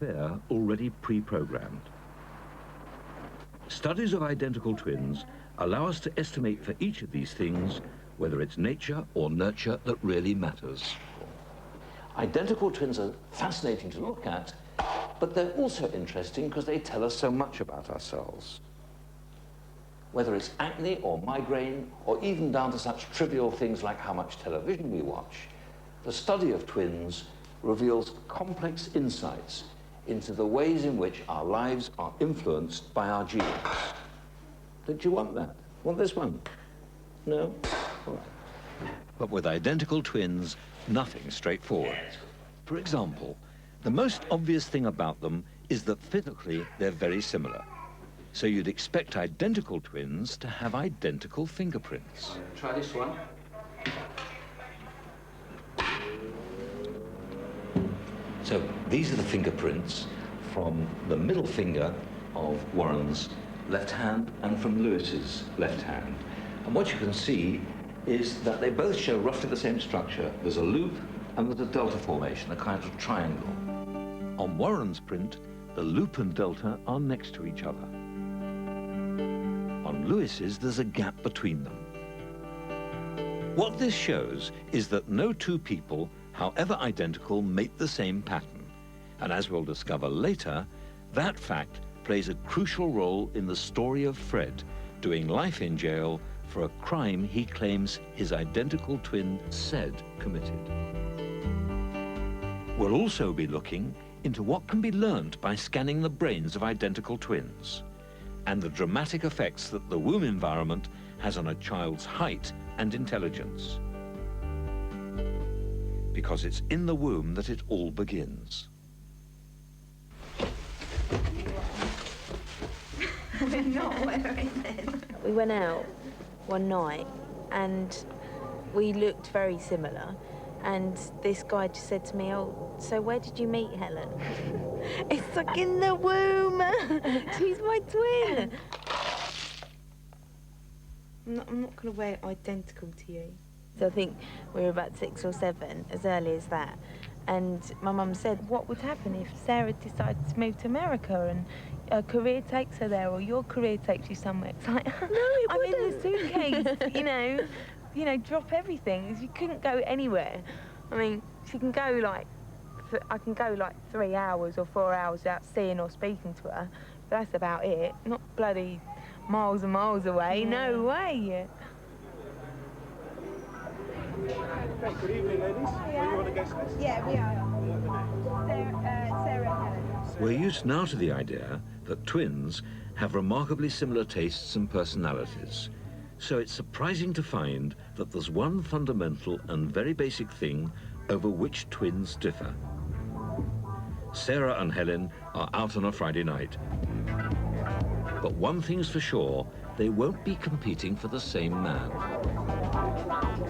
affair already pre-programmed. Studies of identical twins allow us to estimate for each of these things whether it's nature or nurture that really matters. Identical twins are fascinating to look at, but they're also interesting because they tell us so much about ourselves. Whether it's acne or migraine, or even down to such trivial things like how much television we watch, the study of twins reveals complex insights into the ways in which our lives are influenced by our genes. Don't you want that? Want this one? No? All right. But with identical twins, nothing's straightforward. For example, the most obvious thing about them is that physically they're very similar. So you'd expect identical twins to have identical fingerprints. Try this one. So these are the fingerprints from the middle finger of Warren's left hand and from Lewis's left hand. And what you can see is that they both show roughly the same structure. There's a loop and there's a delta formation, a kind of triangle. On Warren's print, the loop and delta are next to each other. On Lewis's, there's a gap between them. What this shows is that no two people, however identical, make the same pattern. And as we'll discover later, that fact plays a crucial role in the story of Fred, doing life in jail for a crime he claims his identical twin said committed. We'll also be looking into what can be learned by scanning the brains of identical twins, and the dramatic effects that the womb environment has on a child's height and intelligence. Because it's in the womb that it all begins. We're not wearing this. We went out one night and we looked very similar, and this guy just said to me, "Oh, so where did you meet Helen?" It's like in the womb. She's my twin. I'm not going to wear it identical to you. So I think we were about 6 or 7, as early as that. And my mum said, what would happen if Sarah decides to move to America and a career takes her there, or your career takes you somewhere? It's like, no, it I'm wouldn't. In the suitcase, you know, drop everything. You couldn't go anywhere. I mean, she can go like, I can go like 3 hours or 4 hours without seeing or speaking to her. But that's about it. Not bloody miles and miles away. Yeah. No way. Good evening, ladies. Are you on a guest list? Yeah, we are. Sarah and Helen. We're used now to the idea that twins have remarkably similar tastes and personalities. So it's surprising to find that there's one fundamental and very basic thing over which twins differ. Sarah and Helen are out on a Friday night. But one thing's for sure, they won't be competing for the same man.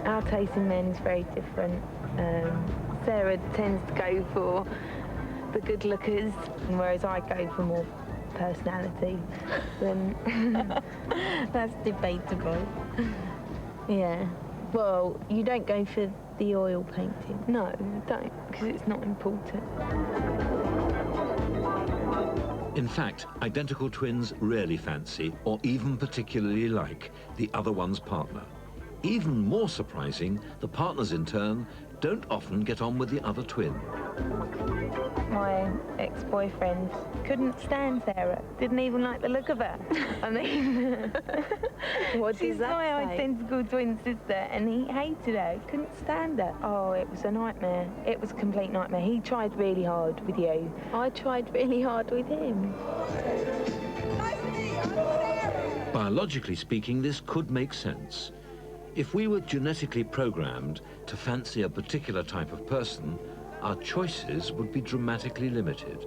Our taste in men is very different. Sarah tends to go for the good lookers, whereas I go for more personality. Then that's debatable. Yeah. Well, you don't go for the oil painting. No, I don't, because it's not important. In fact, identical twins rarely fancy, or even particularly like, the other one's partner. Even more surprising, the partners in turn don't often get on with the other twin. My ex-boyfriend couldn't stand Sarah, didn't even like the look of her. I mean, what she's my identical twin sister, and he hated her, couldn't stand her. Oh, it was a nightmare. It was a complete nightmare. He tried really hard with you. I tried really hard with him. Biologically speaking, this could make sense. If we were genetically programmed to fancy a particular type of person, our choices would be dramatically limited.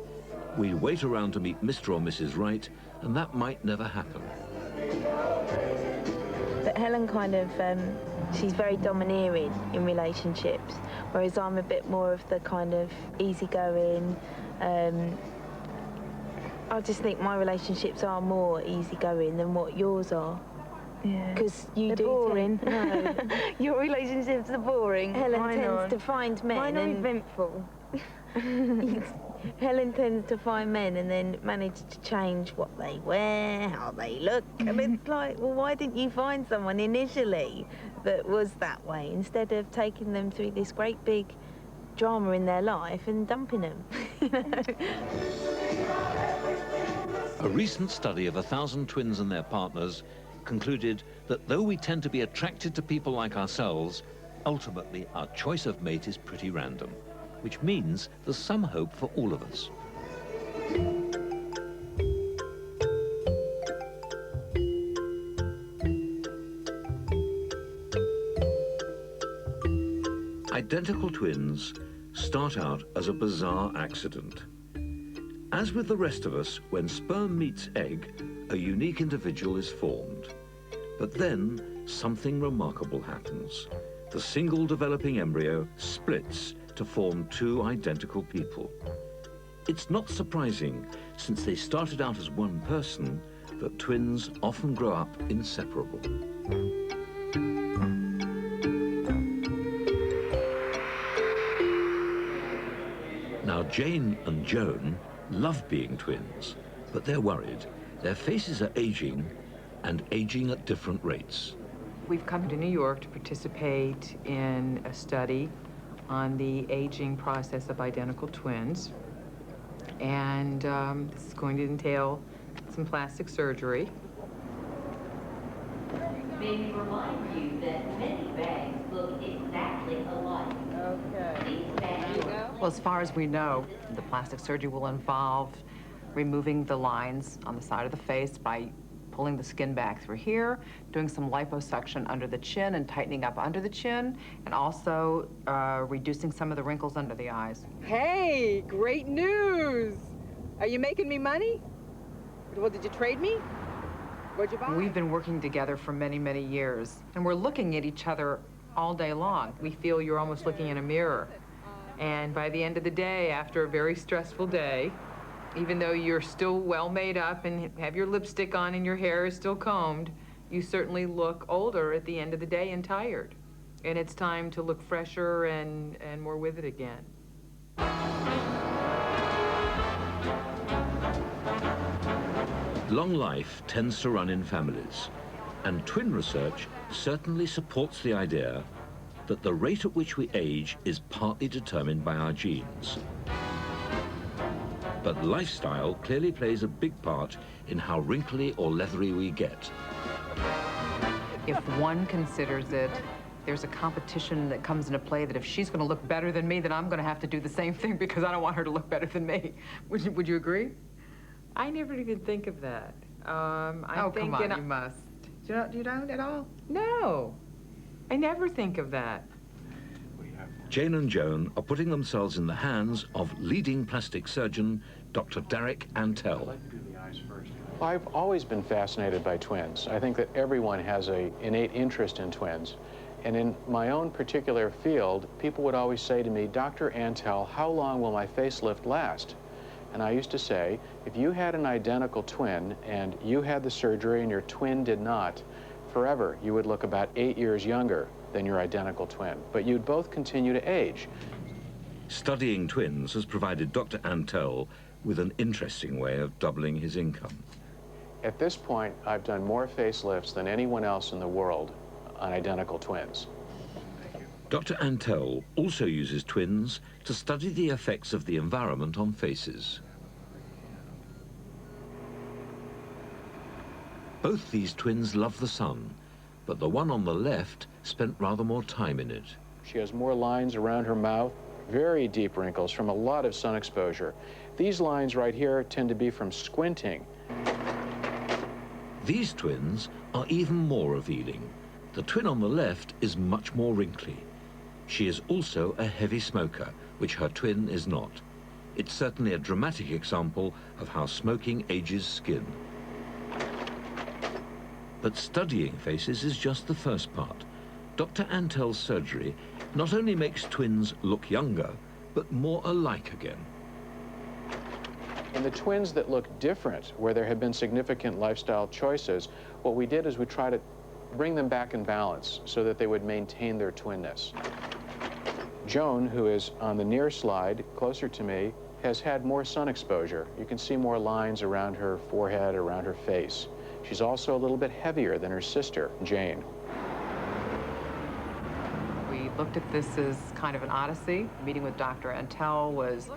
We'd wait around to meet Mr. or Mrs. Right, and that might never happen. But Helen kind of, she's very domineering in relationships, whereas I'm a bit more of the kind of easygoing. I just think my relationships are more easygoing than what yours are. Yeah. Because you do boring. No. Your relationships are boring. Helen tends to find men. Mine are eventful. Helen tends to find men and then manage to change what they wear, how they look, and it's like, well, why didn't you find someone initially that was that way instead of taking them through this great big drama in their life and dumping them? You know? A recent study of 1,000 twins and their partners concluded that though we tend to be attracted to people like ourselves, ultimately our choice of mate is pretty random, which means there's some hope for all of us. Identical twins start out as a bizarre accident. As with the rest of us, when sperm meets egg, a unique individual is formed. But then something remarkable happens. The single developing embryo splits to form two identical people. It's not surprising, since they started out as one person, that twins often grow up inseparable. Now, Jane and Joan love being twins, but they're worried. Their faces are aging, and aging at different rates. We've come to New York to participate in a study on the aging process of identical twins. And this is going to entail some plastic surgery. May we remind you that many bags look exactly alike. Okay. These bags Well, as far as we know, the plastic surgery will involve removing the lines on the side of the face by pulling the skin back through here, doing some liposuction under the chin and tightening up under the chin, and also reducing some of the wrinkles under the eyes. Hey, great news! Are you making me money? Well, did you trade me? What'd you buy? We've been working together for many, many years, and we're looking at each other all day long. We feel you're almost looking in a mirror. And by the end of the day, after a very stressful day, even though you're still well made up and have your lipstick on and your hair is still combed, you certainly look older at the end of the day and tired. And it's time to look fresher and more with it again. Long life tends to run in families, and twin research certainly supports the idea that the rate at which we age is partly determined by our genes. But lifestyle clearly plays a big part in how wrinkly or leathery we get. If one considers it, there's a competition that comes into play that if she's going to look better than me, then I'm going to have to do the same thing because I don't want her to look better than me. Would you agree? I never even think of that. I'm thinking, come on, you must. You don't at all? No, I never think of that. Jane and Joan are putting themselves in the hands of leading plastic surgeon, Dr. Derek Antel. I've always been fascinated by twins. I think that everyone has an innate interest in twins. And in my own particular field, people would always say to me, Dr. Antel, how long will my facelift last? And I used to say, if you had an identical twin and you had the surgery and your twin did not, forever you would look about 8 years younger than your identical twin, but you'd both continue to age. Studying twins has provided Dr. Antel with an interesting way of doubling his income. At this point, I've done more facelifts than anyone else in the world on identical twins. Dr. Antel also uses twins to study the effects of the environment on faces. Both these twins love the sun, but the one on the left spent rather more time in it. She has more lines around her mouth, very deep wrinkles from a lot of sun exposure. These lines right here tend to be from squinting. These twins are even more revealing. The twin on the left is much more wrinkly. She is also a heavy smoker, which her twin is not. It's certainly a dramatic example of how smoking ages skin. But studying faces is just the first part. Dr. Antel's surgery not only makes twins look younger, but more alike again. In the twins that look different, where there have been significant lifestyle choices, what we did is we tried to bring them back in balance so that they would maintain their twinness. Joan, who is on the near slide, closer to me, has had more sun exposure. You can see more lines around her forehead, around her face. She's also a little bit heavier than her sister, Jane. We looked at this as kind of an odyssey. Meeting with Dr. Antel was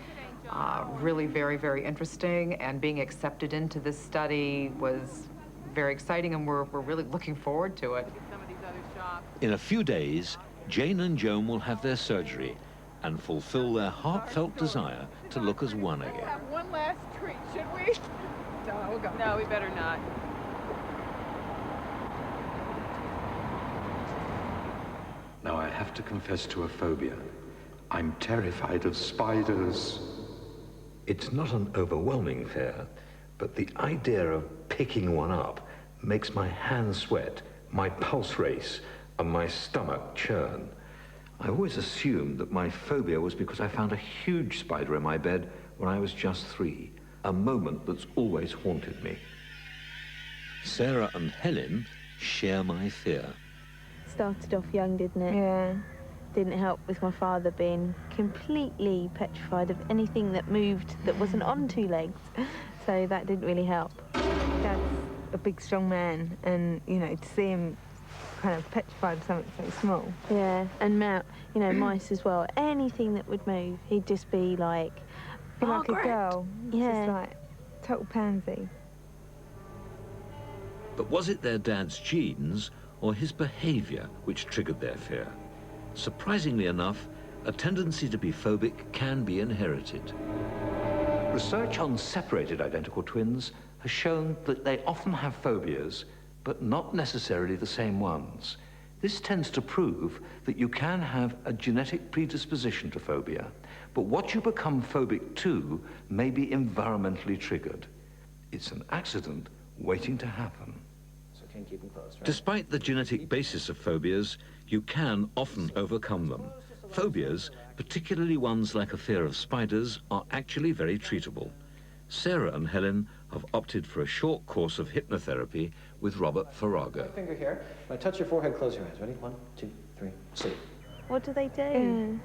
really very, very interesting, and being accepted into this study was very exciting, and we're really looking forward to it. In a few days, Jane and Joan will have their surgery and fulfill their heartfelt desire to look as one again. Have one last treat, should we? No, we'll go. No, we better not. Now I have to confess to a phobia. I'm terrified of spiders. It's not an overwhelming fear, but the idea of picking one up makes my hands sweat, my pulse race, and my stomach churn. I always assumed that my phobia was because I found a huge spider in my bed when I was just 3, a moment that's always haunted me. Sarah and Helen share my fear. Started off young, didn't it? Yeah. Didn't help with my father being completely petrified of anything that moved that wasn't on 2 legs. So that didn't really help. Dad's a big, strong man, and, you know, to see him kind of petrified of something so small. Yeah, and you know, mice as well. Anything that would move, he'd just be like, Be like a Margaret! girl. Yeah. Just like total pansy. But was it their dad's genes or his behavior which triggered their fear? Surprisingly enough, a tendency to be phobic can be inherited. Research on separated identical twins has shown that they often have phobias, but not necessarily the same ones. This tends to prove that you can have a genetic predisposition to phobia, but what you become phobic to may be environmentally triggered. It's an accident waiting to happen. So can keep them close, right? Despite the genetic basis of phobias, you can often overcome them. Phobias, particularly ones like a fear of spiders, are actually very treatable. Sarah and Helen have opted for a short course of hypnotherapy with Robert Farrago. Finger here. When I touch your forehead, close your eyes. Ready? 1, 2, 3, sleep. what do they do?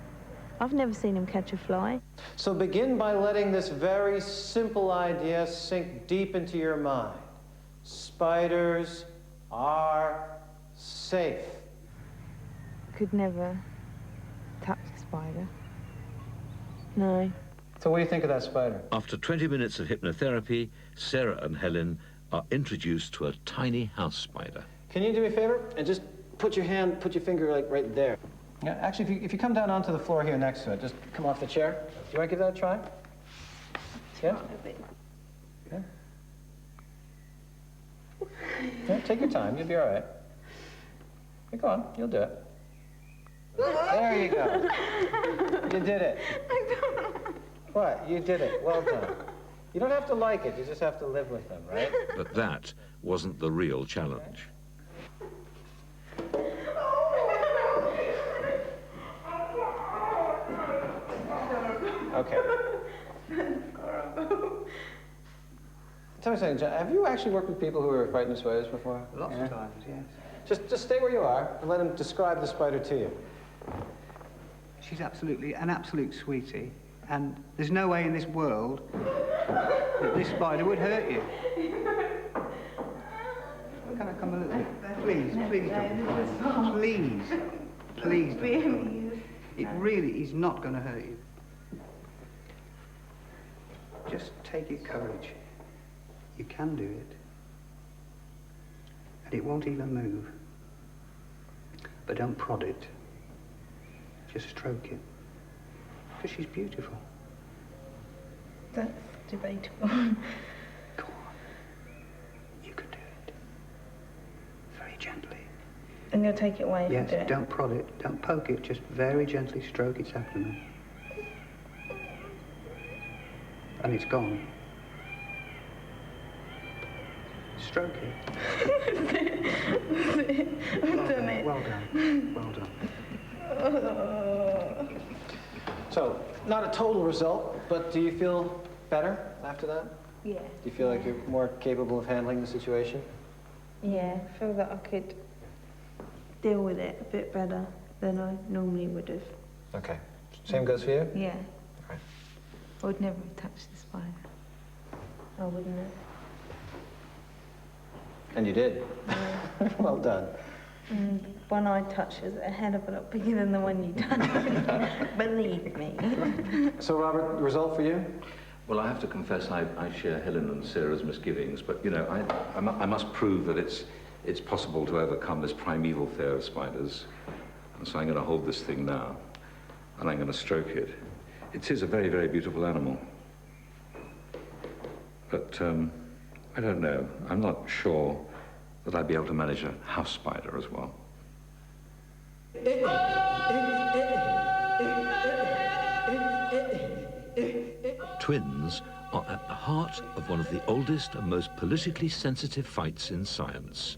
I've never seen him catch a fly. So begin by letting this very simple idea sink deep into your mind. Spiders are safe. Could never touch a spider. No. So what do you think of that spider? After 20 minutes of hypnotherapy, Sarah and Helen are introduced to a tiny house spider. Can you do me a favor and just put your finger like right there? Yeah, actually, if you come down onto the floor here next to it, just come off the chair. Do you want to give that a try? Yeah? Yeah. Yeah, take your time. You'll be all right. Yeah, go on. You'll do it. There you go. You did it. What? You did it. Well done. You don't have to like it. You just have to live with them, right? But that wasn't the real challenge. Okay. Tell me something, John. Have you actually worked with people who are frightened of spiders before? Lots of times, yes. Just stay where you are and let him describe the spider to you. She's an absolute sweetie, and there's no way in this world that this spider would hurt you. Can I come a little bit? Please, please don't. Please, please don't. It really is not going to hurt you. Just take your courage. You can do it. And it won't even move. But don't prod it. Just stroke it. Because she's beautiful. That's debatable. Go on. You can do it. Very gently. And you'll take it away if you Yes, do it? don't prod it, don't poke it, just very gently stroke its abdomen. And it's gone. Stroke it. I've done it. Well done. Well done. So, not a total result, but do you feel better after that? Yeah. Do you feel like you're more capable of handling the situation? Yeah, I feel that I could deal with it a bit better than I normally would have. Okay. Same goes for you? Yeah. Okay. I would never have touched the spider. I wouldn't have. And you did. Yeah. Well done. And one I touched is a hell of a lot bigger than the one you touched. Believe me. So, Robert, result for you? Well, I have to confess I share Helen and Sarah's misgivings, but, you know, I must prove that it's possible to overcome this primeval fear of spiders. And so I'm going to hold this thing now, and I'm going to stroke it. It is a very, very beautiful animal. But I don't know. I'm not sure that I'd be able to manage a house spider as well. Twins are at the heart of one of the oldest and most politically sensitive fights in science.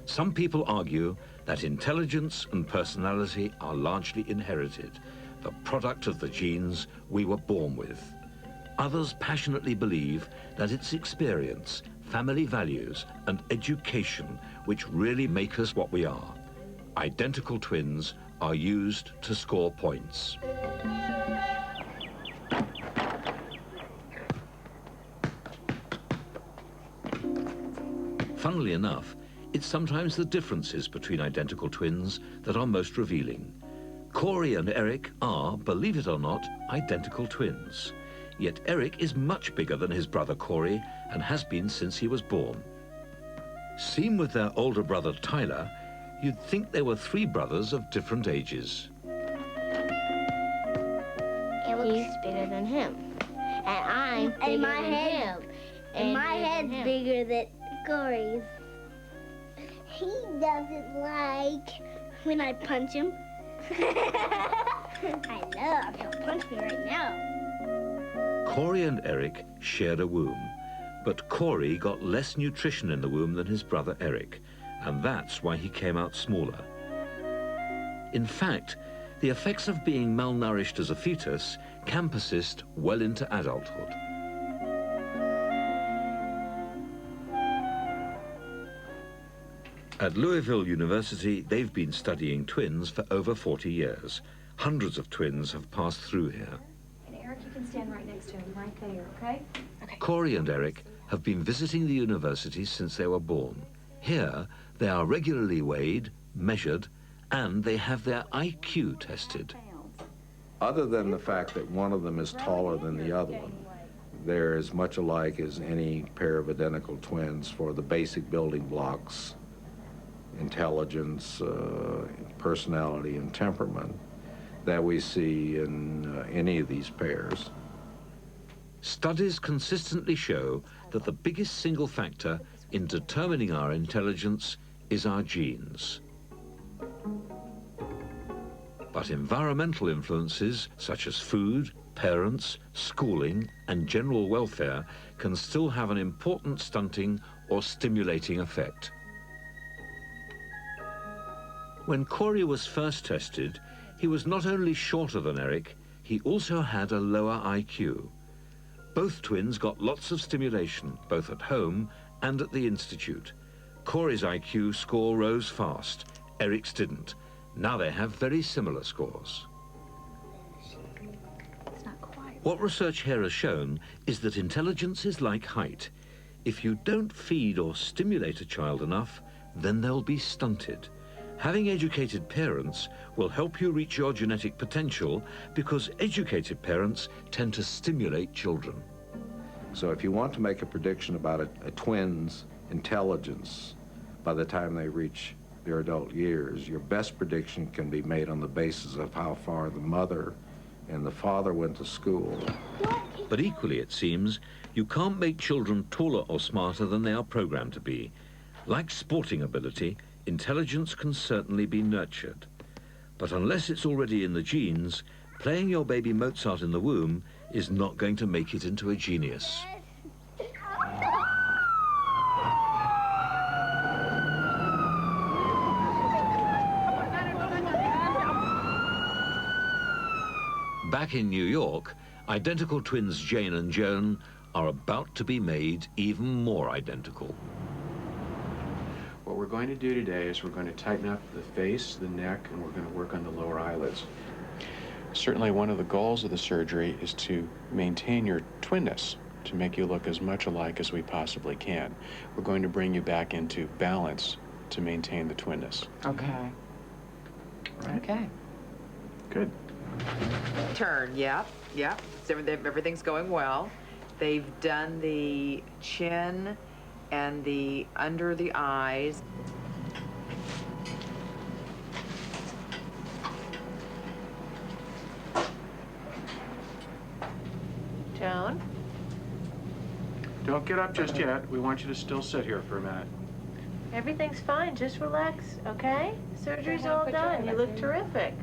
Some people argue that intelligence and personality are largely inherited, the product of the genes we were born with. Others passionately believe that it's experience, family values, and education which really make us what we are. Identical twins are used to score points. Funnily enough, it's sometimes the differences between identical twins that are most revealing. Corey and Eric are, believe it or not, identical twins. Yet Eric is much bigger than his brother Corey and has been since he was born. Seen with their older brother Tyler, you'd think they were three brothers of different ages. He's bigger than him. And I'm bigger than him. And my head's bigger than Corey's. He doesn't like when I punch him. I love he'll punch me right now. Corey and Eric shared a womb, but Corey got less nutrition in the womb than his brother Eric, and that's why he came out smaller. In fact, the effects of being malnourished as a fetus can persist well into adulthood. At Louisville University, they've been studying twins for over 40 years. Hundreds of twins have passed through here. And Eric, you can stand right next to him, right there, okay? Okay. Corey and Eric have been visiting the university since they were born. Here, they are regularly weighed, measured, and they have their IQ tested. Other than the fact that one of them is taller than the other one, they're as much alike as any pair of identical twins for the basic building blocks: intelligence, personality, and temperament that we see in any of these pairs. Studies consistently show that the biggest single factor in determining our intelligence is our genes. But environmental influences such as food, parents, schooling, and general welfare can still have an important stunting or stimulating effect. When Corey was first tested, he was not only shorter than Eric, he also had a lower IQ. Both twins got lots of stimulation, both at home and at the institute. Corey's IQ score rose fast, Eric's didn't. Now they have very similar scores. What research here has shown is that intelligence is like height. If you don't feed or stimulate a child enough, then they'll be stunted. Having educated parents will help you reach your genetic potential because educated parents tend to stimulate children. So if you want to make a prediction about a twin's intelligence by the time they reach their adult years, your best prediction can be made on the basis of how far the mother and the father went to school. But equally, it seems, you can't make children taller or smarter than they are programmed to be. Like sporting ability, intelligence can certainly be nurtured. But unless it's already in the genes, playing your baby Mozart in the womb is not going to make it into a genius. Back in New York, identical twins Jane and Joan are about to be made even more identical. What we're going to do today is we're going to tighten up the face, the neck, and we're going to work on the lower eyelids. Certainly one of the goals of the surgery is to maintain your twinness, to make you look as much alike as we possibly can. We're going to bring you back into balance to maintain the twinness. Okay. Right. Okay. Good. Turn, yep. So everything's going well. They've done the chin and the under the eyes. Joan? Don't get up just yet. We want you to still sit here for a minute. Everything's fine. Just relax, okay? Surgery's all done. You look terrific.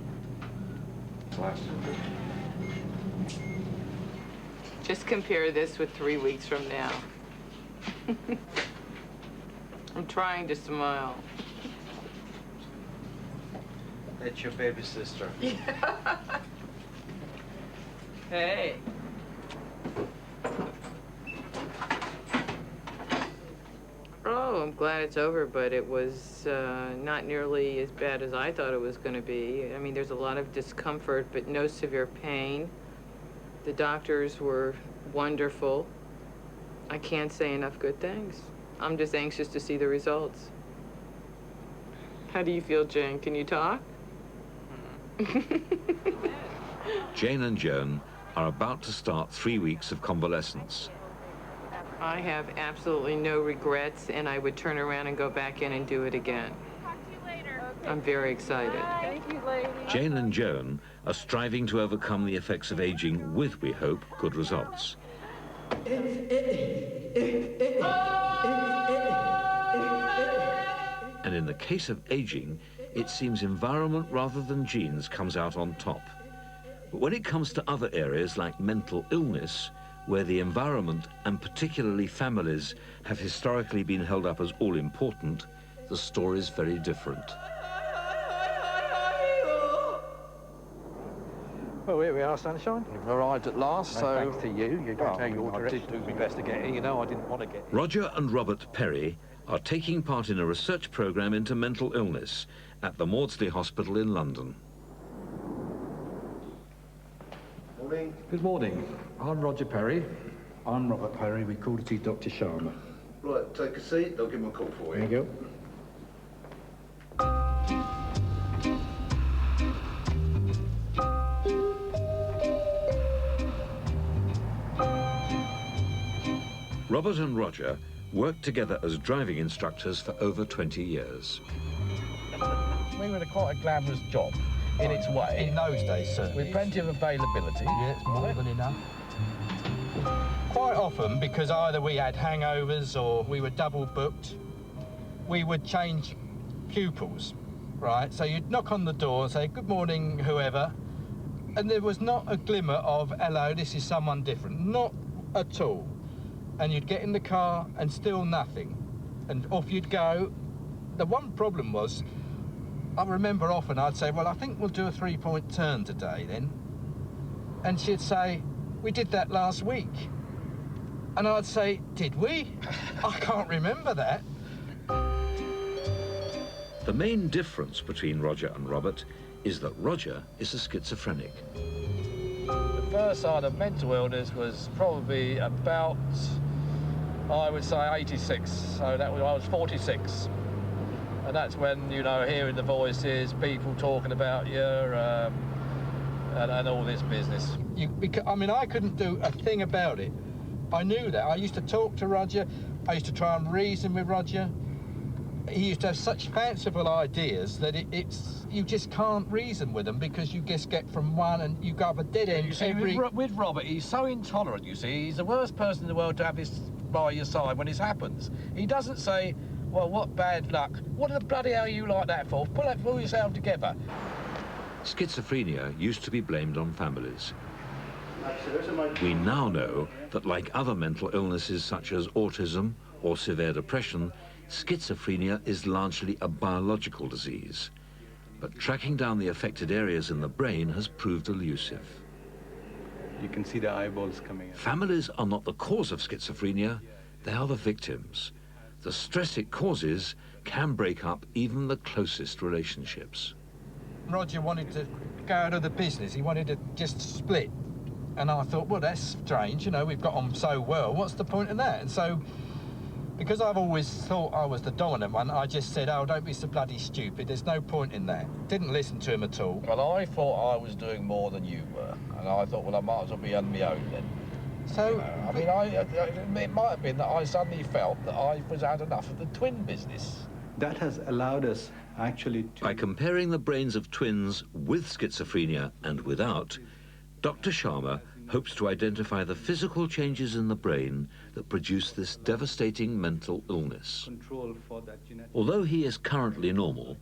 Just compare this with 3 weeks from now. I'm trying to smile. That's your baby sister. Hey. Oh, I'm glad it's over, but it was not nearly as bad as I thought it was going to be. I mean, there's a lot of discomfort, but no severe pain. The doctors were wonderful. I can't say enough good things. I'm just anxious to see the results. How do you feel, Jane? Can you talk? Jane and Joan are about to start 3 weeks of convalescence. I have absolutely no regrets, and I would turn around and go back in and do it again. I'm very excited. Thank you, lady. Jane and Joan are striving to overcome the effects of aging with, we hope, good results. And in the case of aging, it seems environment rather than genes comes out on top. But when it comes to other areas like mental illness, where the environment and particularly families have historically been held up as all important, the story's very different. Well, here we are, sunshine. You've arrived at last, so... Thanks to you. You got to take your I did do my best to get here. You know, I didn't want to get here. Roger and Robert Perry are taking part in a research programme into mental illness at the Maudsley Hospital in London. Morning. Good morning. I'm Roger Perry. I'm Robert Perry. We called to see Dr. Sharma. Right, take a seat. I'll give him a call for you. There you go. Robert and Roger worked together as driving instructors for over 20 years. We were quite a glamorous job in its way. In those days, certainly. With plenty of availability. Yeah, it's more than enough. Quite often, because either we had hangovers or we were double booked, we would change pupils, right? So you'd knock on the door and say, good morning, whoever, and there was not a glimmer of, hello, this is someone different. Not at all. And you'd get in the car and still nothing. And off you'd go. The one problem was, I remember often I'd say, well, I think we'll do a 3-point turn today then. And she'd say, we did that last week. And I'd say, did we? I can't remember that. The main difference between Roger and Robert is that Roger is a schizophrenic. The first sign of mental illness was probably about, I would say, 86. So that was, I was 46. And that's when, you know, hearing the voices, people talking about you, and all this business. I mean, I couldn't do a thing about it. I knew that. I used to talk to Roger. I used to try and reason with Roger. He used to have such fanciful ideas that you just can't reason with them because you just get from one and you go up a dead end. You see, with Robert, he's so intolerant, you see. He's the worst person in the world to have this by your side when this happens. He doesn't say, well, what bad luck. What the bloody hell are you like that for? Pull yourself together. Schizophrenia used to be blamed on families. We now know that like other mental illnesses such as autism or severe depression, schizophrenia is largely a biological disease. But tracking down the affected areas in the brain has proved elusive. You can see the eyeballs coming in. Families are not the cause of schizophrenia, they are the victims. The stress it causes can break up even the closest relationships. Roger wanted to go out of the business. He wanted to just split. And I thought, well, that's strange, you know, we've got on so well. What's the point in that? And so, because I've always thought I was the dominant one, I just said, oh, don't be so bloody stupid. There's no point in that. Didn't listen to him at all. Well, I thought I was doing more than you were. And I thought, well, I might as well be on my own then. So, you know, I mean, it might have been that I suddenly felt that I was had enough of the twin business. That has allowed us actually to... By comparing the brains of twins with schizophrenia and without, Dr. Sharma hopes to identify the physical changes in the brain that produce this devastating mental illness. Although he is currently normal,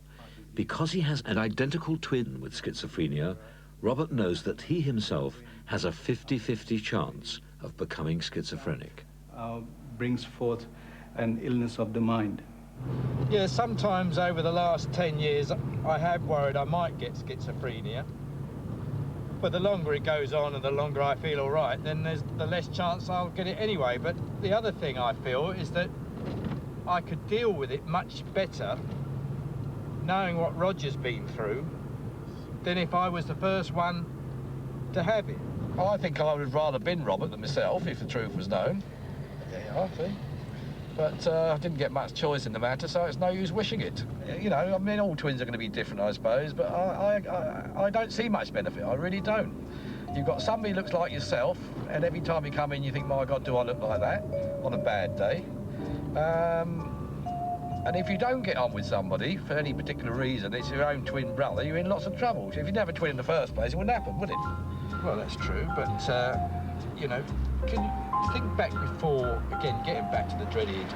because he has an identical twin with schizophrenia, Robert knows that he himself has a 50-50 chance of becoming schizophrenic. Brings forth an illness of the mind. Yeah, sometimes over the last 10 years, I have worried I might get schizophrenia. But the longer it goes on and the longer I feel all right, then there's the less chance I'll get it anyway. But the other thing I feel is that I could deal with it much better knowing what Roger's been through than if I was the first one to have it. I think I would have rather been Robert than myself, if the truth was known. Yeah, I think. But I didn't get much choice in the matter, so it's no use wishing it. You know, I mean, all twins are going to be different, I suppose, but I don't see much benefit. I really don't. You've got somebody who looks like yourself, and every time you come in, you think, my God, do I look like that on a bad day? And if you don't get on with somebody for any particular reason, it's your own twin brother, you're in lots of trouble. If you never twin in the first place, it wouldn't happen, would it? Well, that's true, but, you know, can you think back before, again, getting back to the dreaded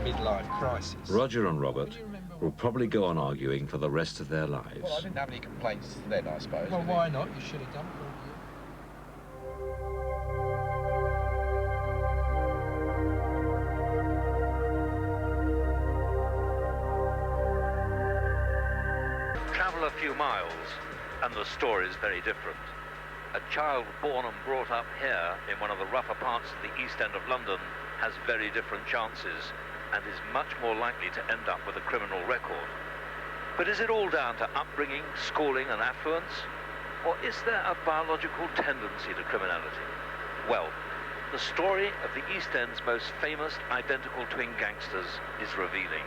midlife crisis? Roger and Robert will probably go on arguing for the rest of their lives. Well, I didn't have any complaints then, I suppose. Well, why not? You should have done. Travel a few miles, and the story is very different. A child born and brought up here in one of the rougher parts of the East End of London has very different chances and is much more likely to end up with a criminal record. But is it all down to upbringing, schooling and affluence? Or is there a biological tendency to criminality? Well, the story of the East End's most famous identical twin gangsters is revealing.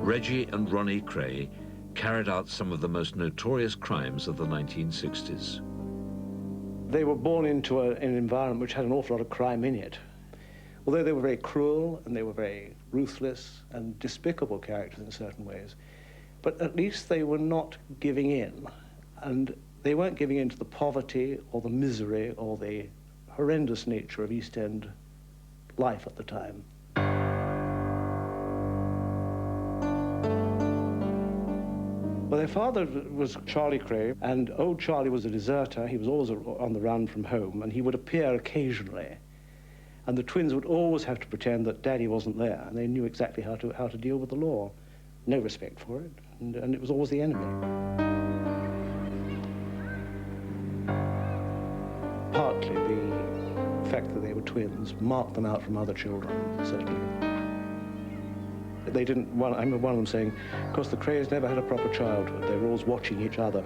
Reggie and Ronnie Cray carried out some of the most notorious crimes of the 1960s. They were born into an environment which had an awful lot of crime in it. Although they were very cruel and they were very ruthless and despicable characters in certain ways, but at least they were not giving in. And they weren't giving in to the poverty or the misery or the horrendous nature of East End life at the time. Well, their father was Charlie Cray, and old Charlie was a deserter. He was always on the run from home, and he would appear occasionally. And the twins would always have to pretend that Daddy wasn't there, and they knew exactly how to deal with the law. No respect for it, and it was always the enemy. Partly the fact that they were twins marked them out from other children, certainly. They didn't, I remember one of them saying, of course, the Crays never had a proper childhood. They were always watching each other.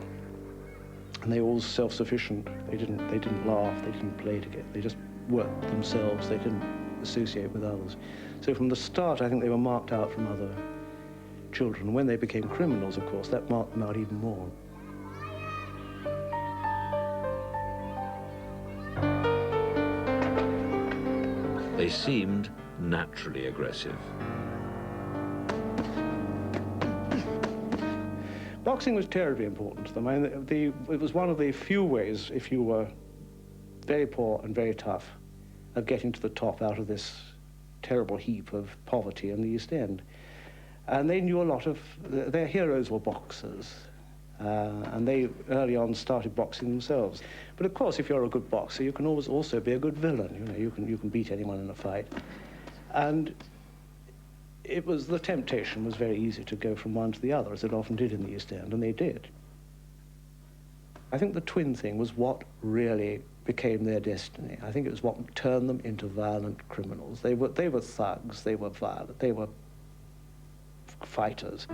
And they were all self-sufficient. They didn't laugh, they didn't play together. They just worked themselves. They didn't associate with others. So from the start, I think they were marked out from other children. When they became criminals, of course, that marked them out even more. They seemed naturally aggressive. Boxing was terribly important to them. I mean, it was one of the few ways, if you were very poor and very tough, of getting to the top out of this terrible heap of poverty in the East End. And they knew a lot of, their heroes were boxers. And they early on started boxing themselves. But of course, if you're a good boxer, you can always also be a good villain. You know, you can beat anyone in a fight. And it was, the temptation was very easy to go from one to the other, as it often did in the East End, and they did. I think the twin thing was what really became their destiny. I think it was what turned them into violent criminals. They were thugs, they were violent, they were fighters.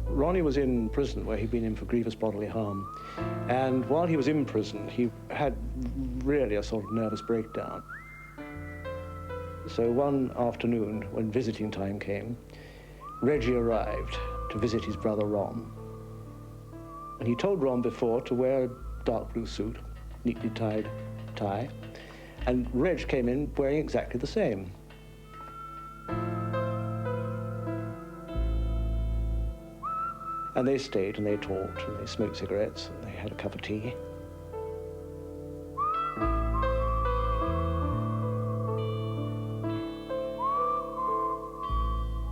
Ronnie was in prison where he'd been in for grievous bodily harm. And while he was in prison, he had really a sort of nervous breakdown. So one afternoon, when visiting time came, Reggie arrived to visit his brother Ron. And he told Ron before to wear a dark blue suit, neatly tied tie, and Reg came in wearing exactly the same. And they stayed and they talked and they smoked cigarettes and they had a cup of tea.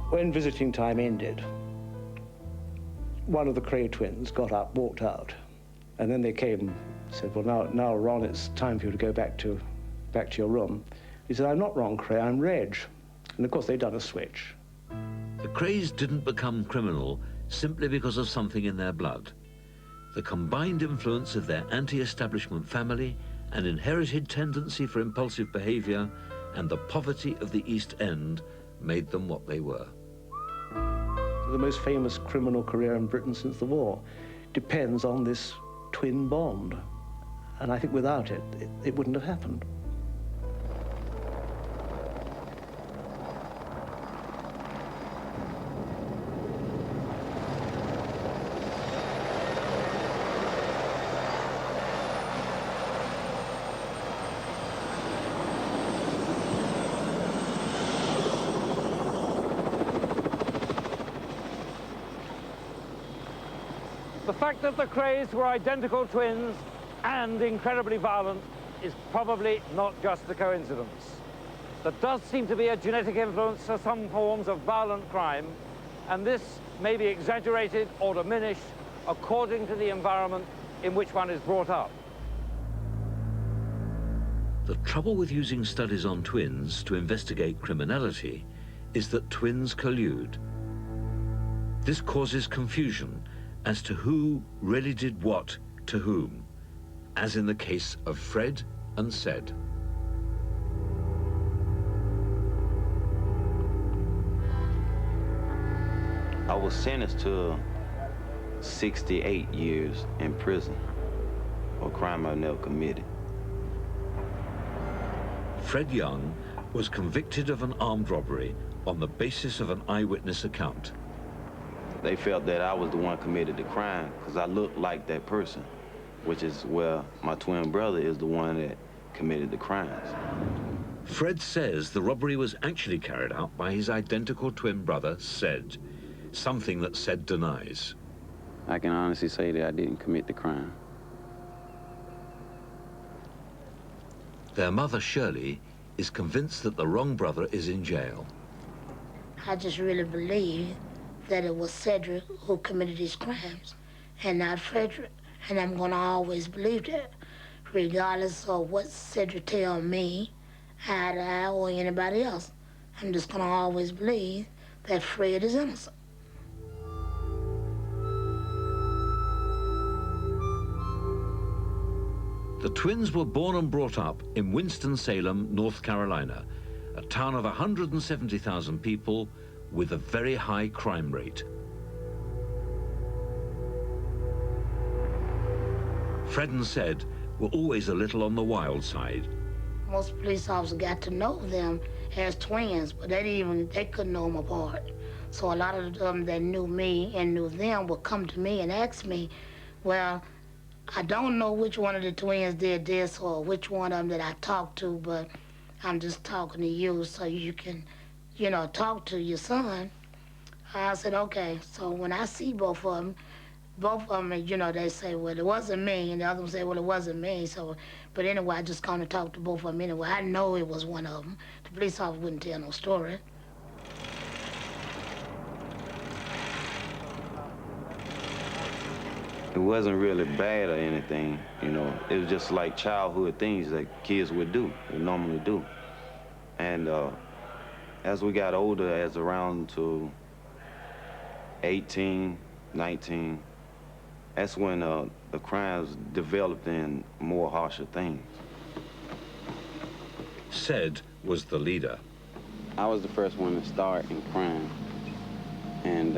When visiting time ended, one of the Cray twins got up, walked out, and then they came and said, well, now, Ron, it's time for you to go back to your room. He said, I'm not Ron Cray, I'm Reg. And of course, they'd done a switch. The Crays didn't become criminal simply because of something in their blood. The combined influence of their anti-establishment family, an inherited tendency for impulsive behavior, and the poverty of the East End made them what they were. The most famous criminal career in Britain since the war depends on this twin bond. And I think without it, it wouldn't have happened. The fact that the Crays were identical twins and incredibly violent is probably not just a coincidence. There does seem to be a genetic influence for some forms of violent crime, and this may be exaggerated or diminished according to the environment in which one is brought up. The trouble with using studies on twins to investigate criminality is that twins collude. This causes confusion as to who really did what to whom, as in the case of Fred and Sed. I was sentenced to 68 years in prison for a crime I never committed. Fred Young was convicted of an armed robbery on the basis of an eyewitness account. They felt that I was the one committed the crime because I looked like that person, which is where my twin brother is the one that committed the crimes. Fred says the robbery was actually carried out by his identical twin brother, Sed, something that Sed denies. I can honestly say that I didn't commit the crime. Their mother, Shirley, is convinced that the wrong brother is in jail. I just really believe that it was Cedric who committed these crimes and not Frederick. And I'm gonna always believe that, regardless of what Cedric tell me, I or anybody else. I'm just gonna always believe that Fred is innocent. The twins were born and brought up in Winston-Salem, North Carolina, a town of 170,000 people with a very high crime rate. Fred and Sed were always a little on the wild side. Most police officers got to know them as twins, but they couldn't know them apart. So a lot of them that knew me and knew them would come to me and ask me, well, I don't know which one of the twins did this or which one of them that I talked to, but I'm just talking to you so you can, you know, talk to your son. I said, okay. So when I see both of them, you know, they say, well, it wasn't me, and the other one say, well, it wasn't me. So, but anyway, I just come to talk to both of them anyway. I know it was one of them. The police officer wouldn't tell no story. It wasn't really bad or anything, you know. It was just like childhood things that kids would normally do. And as we got older, as around to 18, 19, that's when the crimes developed in more harsher things. Sed was the leader. I was the first one to start in crime. And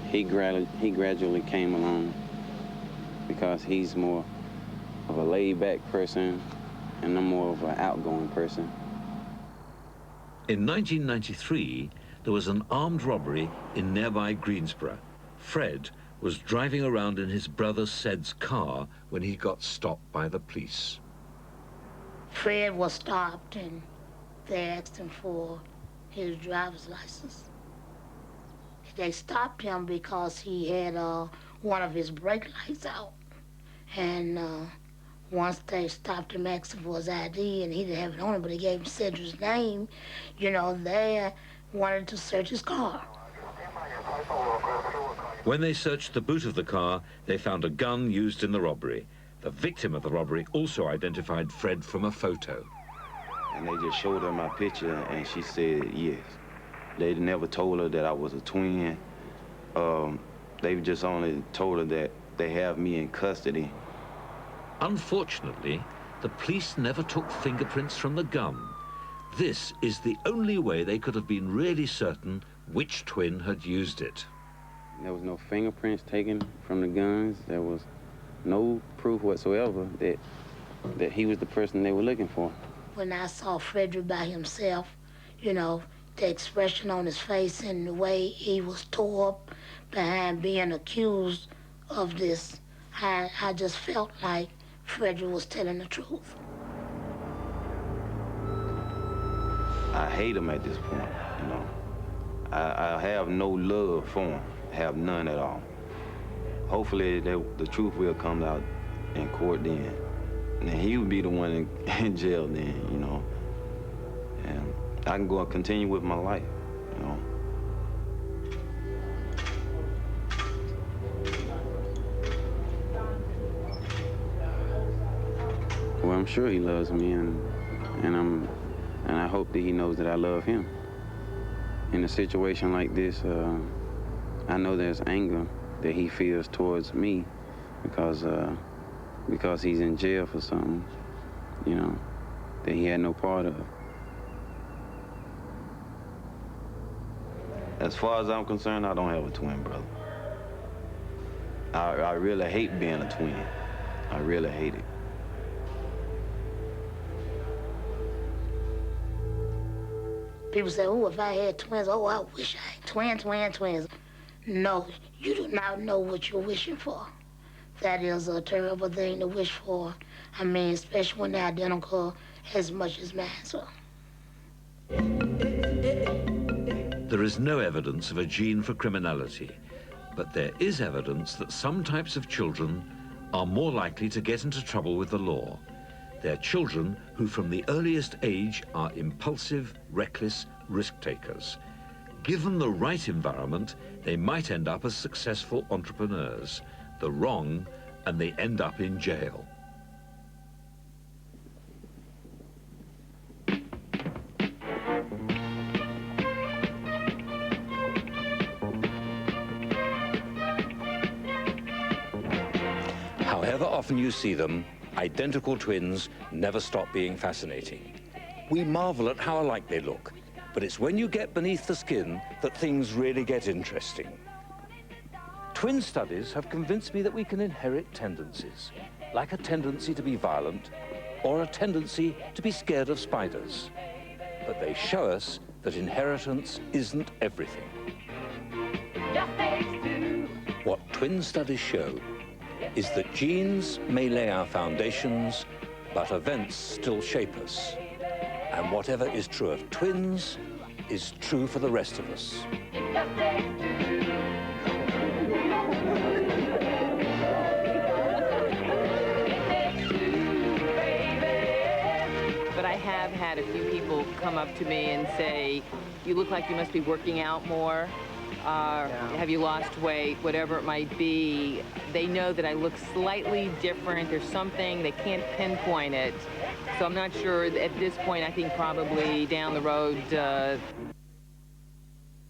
he gradually came along because he's more of a laid-back person and I'm more of an outgoing person. In 1993, there was an armed robbery in nearby Greensboro. Fred was driving around in his brother Sed's car when he got stopped by the police. Fred was stopped and they asked him for his driver's license. They stopped him because he had one of his brake lights out. And once they stopped him asking for his ID, and he didn't have it on him, but he gave him Cedric's name, you know, they wanted to search his car. When they searched the boot of the car, they found a gun used in the robbery. The victim of the robbery also identified Fred from a photo. And they just showed her my picture, and she said yes. They never told her that I was a twin. They just only told her that they have me in custody. Unfortunately, the police never took fingerprints from the gun. This is the only way they could have been really certain which twin had used it. There was no fingerprints taken from the guns. There was no proof whatsoever that he was the person they were looking for. When I saw Frederick by himself, you know, the expression on his face and the way he was tore up behind being accused of this, I just felt like Frederick was telling the truth. I hate him at this point, you know. I have no love for him, have none at all. Hopefully the truth will come out in court then. And he would be the one in jail then, you know. And I can go and continue with my life, you know. Well, I'm sure he loves me, and I hope that he knows that I love him. In a situation like this, I know there's anger that he feels towards me because he's in jail for something, you know, that he had no part of. As far as I'm concerned, I don't have a twin brother. I really hate being a twin. I really hate it. People say, oh, if I had twins, oh, I wish I had twins. No, you do not know what you're wishing for. That is a terrible thing to wish for. I mean, especially when they're identical as much as mine, so. There is no evidence of a gene for criminality, but there is evidence that some types of children are more likely to get into trouble with the law. They're children who from the earliest age are impulsive, reckless risk-takers. Given the right environment, they might end up as successful entrepreneurs. The wrong, and they end up in jail. However often you see them, identical twins never stop being fascinating. We marvel at how alike they look, but it's when you get beneath the skin that things really get interesting. Twin studies have convinced me that we can inherit tendencies, like a tendency to be violent or a tendency to be scared of spiders. But they show us that inheritance isn't everything. What twin studies show is that genes may lay our foundations, but events still shape us. And whatever is true of twins is true for the rest of us. But I have had a few people come up to me and say, you look like you must be working out more. Have you lost weight, whatever it might be. They know that I look slightly different. There's something, they can't pinpoint it. So I'm not sure at this point. I think probably down the road,